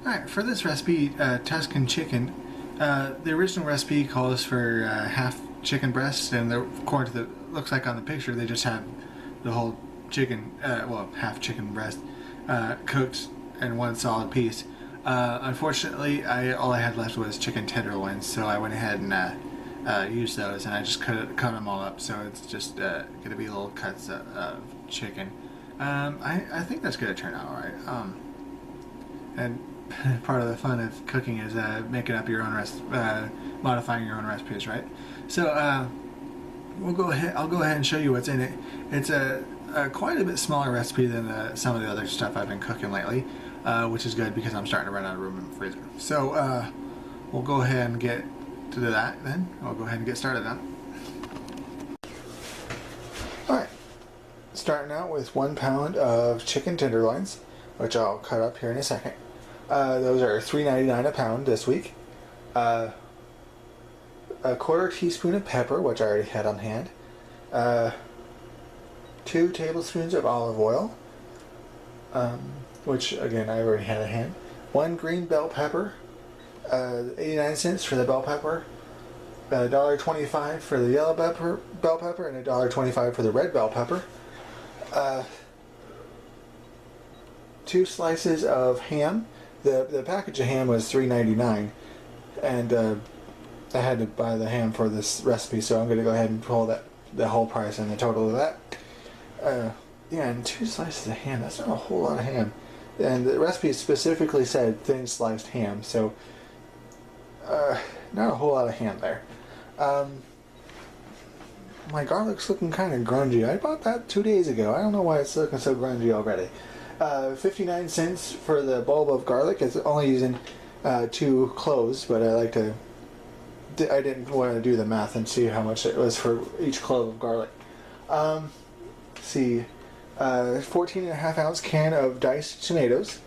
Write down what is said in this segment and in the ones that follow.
Alright, for this recipe, Tuscan Chicken, the original recipe calls for half chicken breast, and according to the, looks like on the picture, they just have the whole chicken, well, half chicken breast, cooked in one solid piece. Unfortunately, all I had left was chicken tenderloins, so I went ahead and used those, and I just cut them all up, so it's just going to be little cuts of chicken. I think that's going to turn out alright. And part of the fun of cooking is making up your own modifying your own recipes, right? So I'll go ahead and show you what's in it. It's quite a bit smaller recipe than some of the other stuff I've been cooking lately, which is good because I'm starting to run out of room in the freezer. So we'll go ahead and get to that then. I'll go ahead and get started on it. Alright, starting out with 1 pound of chicken tenderloins, which I'll cut up here in a second. Those are $3.99 a pound this week. A quarter teaspoon of pepper, which I already had on hand. 2 tablespoons of olive oil, which again I already had on hand. 1 green bell pepper, 89 cents for the bell pepper, $1.25 for the yellow bell pepper, and $1.25 for the red bell pepper. 2 slices of ham. The package of ham was $3.99, and I had to buy the ham for this recipe, so I'm going to go ahead and pull the whole price and the total of that. Yeah, and 2 slices of ham, that's not a whole lot of ham. And the recipe specifically said thin sliced ham, so not a whole lot of ham there. My garlic's looking kind of grungy. I bought that 2 days ago. I don't know why it's looking so grungy already. 59 cents for the bulb of garlic. It's only using 2 cloves, but I didn't want to do the math and see how much it was for each clove of garlic. Let's see, 14.5 ounce can of diced tomatoes.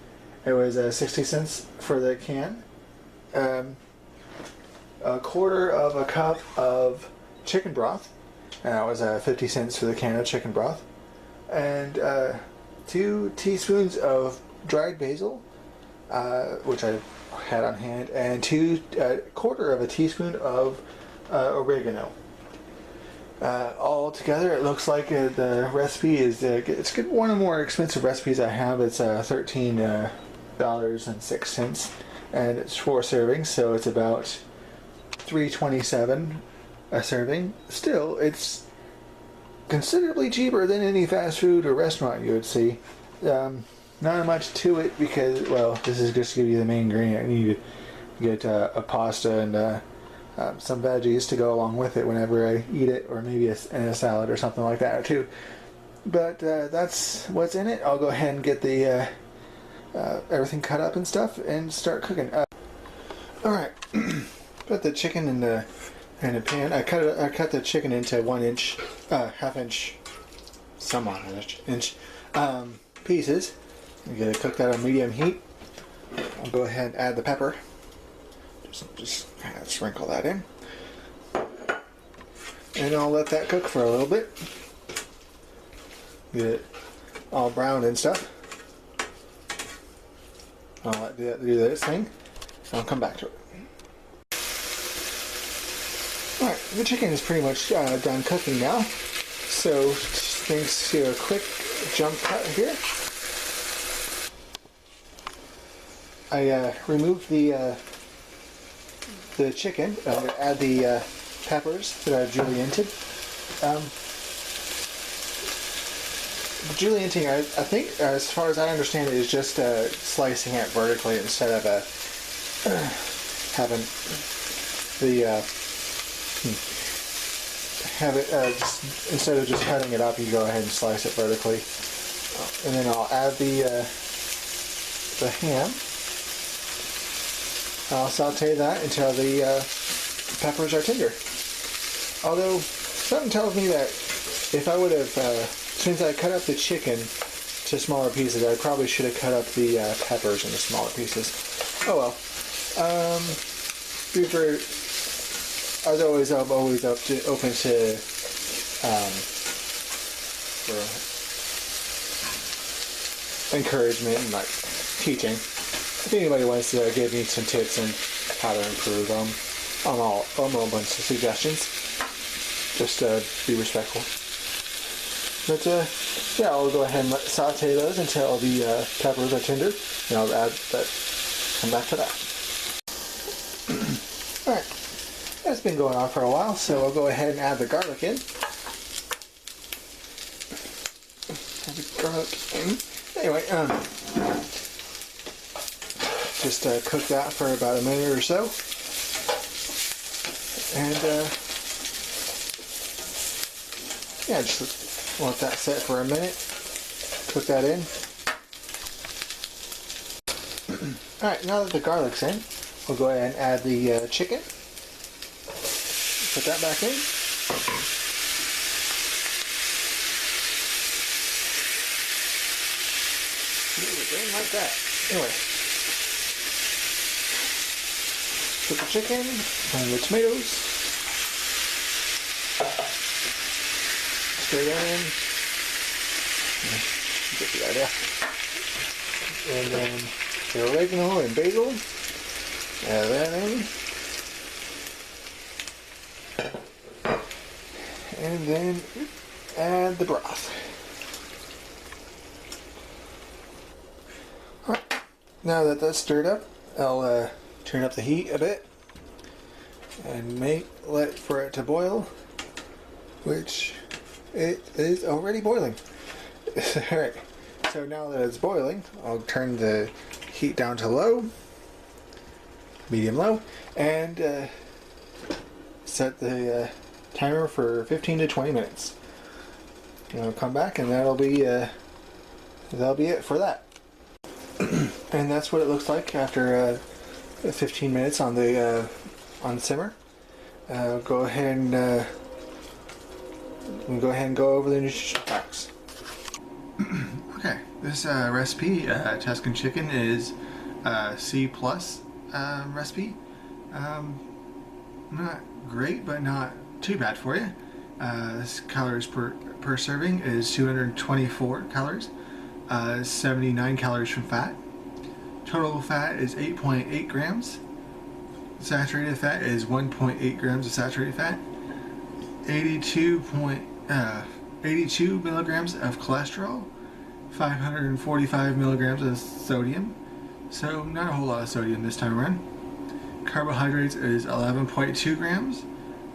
It was 60 cents for the can. A quarter of a cup of chicken broth, and that was 50 cents for the can of chicken broth. And 2 teaspoons of dried basil, which I had on hand, and quarter of a teaspoon of oregano. All together, it looks like the recipe is it's one of the more expensive recipes I have. It's $13.06, and it's 4 servings, so it's about $3.27 a serving. Still, it's considerably cheaper than any fast food or restaurant you would see. Not much to it because, well, this is just to give you the main ingredient. You need to get a pasta and some veggies to go along with it whenever I eat it, or maybe in a salad or something like that too. But that's what's in it. I'll go ahead and get the everything cut up and stuff and start cooking. Alright, put the chicken in the pan. I cut the chicken into 1 inch, half inch, somewhat inch pieces. I'm gonna cook that on medium heat. I'll go ahead and add the pepper. Just kind of sprinkle that in, and I'll let that cook for a little bit. Get it all brown and stuff. I'll let it do this thing. I'll come back to it. Alright, the chicken is pretty much done cooking now. So thanks to a quick jump cut here, I removed the chicken. I'm going to add the peppers that I've juliented. Julienting, I think, as far as I understand it, is just slicing it vertically instead of having the instead of just cutting it up, you go ahead and slice it vertically. And then I'll add the ham. I'll saute that until the peppers are tender. Although something tells me that if I would have, since I cut up the chicken to smaller pieces, I probably should have cut up the peppers into smaller pieces. Oh well. I'm always open to for encouragement and like teaching. if anybody wants to give me some tips on how to improve, I'm all bunch of suggestions. Just be respectful. But yeah, I'll go ahead and saute those until the peppers are tender, and I'll come back to that. Alright, that's been going on for a while, so I'll go ahead and add the garlic in. Add the garlic in. Anyway, just cook that for about a minute or so. And yeah, just let that sit for a minute. Cook that in. Alright, now that the garlic's in, we'll go ahead and add the chicken. Put that back in. Like that. Anyway. Put the chicken and the tomatoes. Stir that in. Get the idea. And then the oregano and basil. Add that in. And then add the broth. Alright. Now that that's stirred up, I'll turn up the heat a bit and let for it to boil, which it is already boiling. Alright, so now that it's boiling, I'll turn the heat down to low, medium low, and set the timer for 15 to 20 minutes. And I'll come back and that'll be it for that. And that's what it looks like after 15 minutes on the simmer. Go ahead and go over the nutrition facts. Okay, this recipe, Tuscan Chicken, is C+ recipe. Not great, but not too bad for you. This calories per serving is 224 calories. 79 calories from fat. Total fat is 8.8 grams. Saturated fat is 1.8 grams of saturated fat. 82 milligrams of cholesterol. 545 milligrams of sodium. So not a whole lot of sodium this time around. Carbohydrates is 11.2 grams.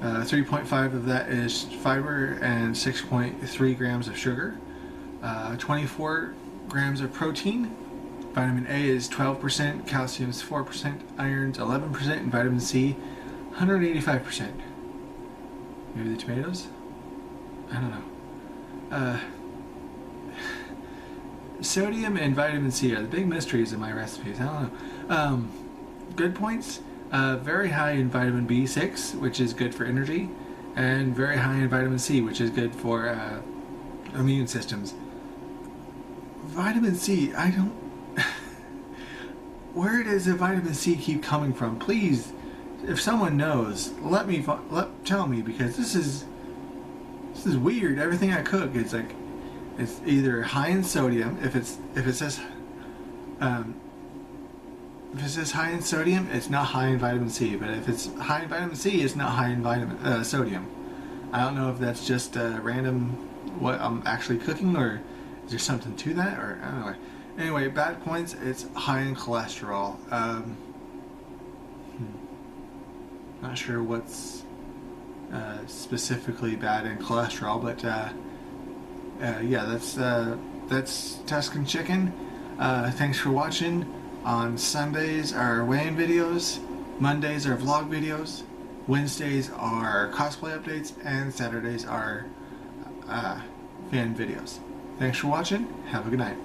3.5 of that is fiber and 6.3 grams of sugar. 24 grams of protein. Vitamin A is 12%, calcium is 4%, iron's 11%, and vitamin C 185%. Maybe the tomatoes? I don't know. Sodium and vitamin C are the big mysteries in my recipes. I don't know. Good points. Very high in vitamin B6, which is good for energy, and very high in vitamin C, which is good for immune systems. Vitamin C, I don't... Where does the vitamin C keep coming from? Please, if someone knows, tell me, because this is weird. Everything I cook, it's like, it's either high in sodium. If it says high in sodium, it's not high in vitamin C. But if it's high in vitamin C, it's not high in sodium. I don't know if that's just random what I'm actually cooking, or is there something to that, or I don't know. Anyway, bad points, it's high in cholesterol. Not sure what's specifically bad in cholesterol, but yeah, that's Tuscan Chicken. Thanks for watching. On Sundays are weigh-in videos, Mondays are vlog videos, Wednesdays are cosplay updates, and Saturdays are fan videos. Thanks for watching. Have a good night.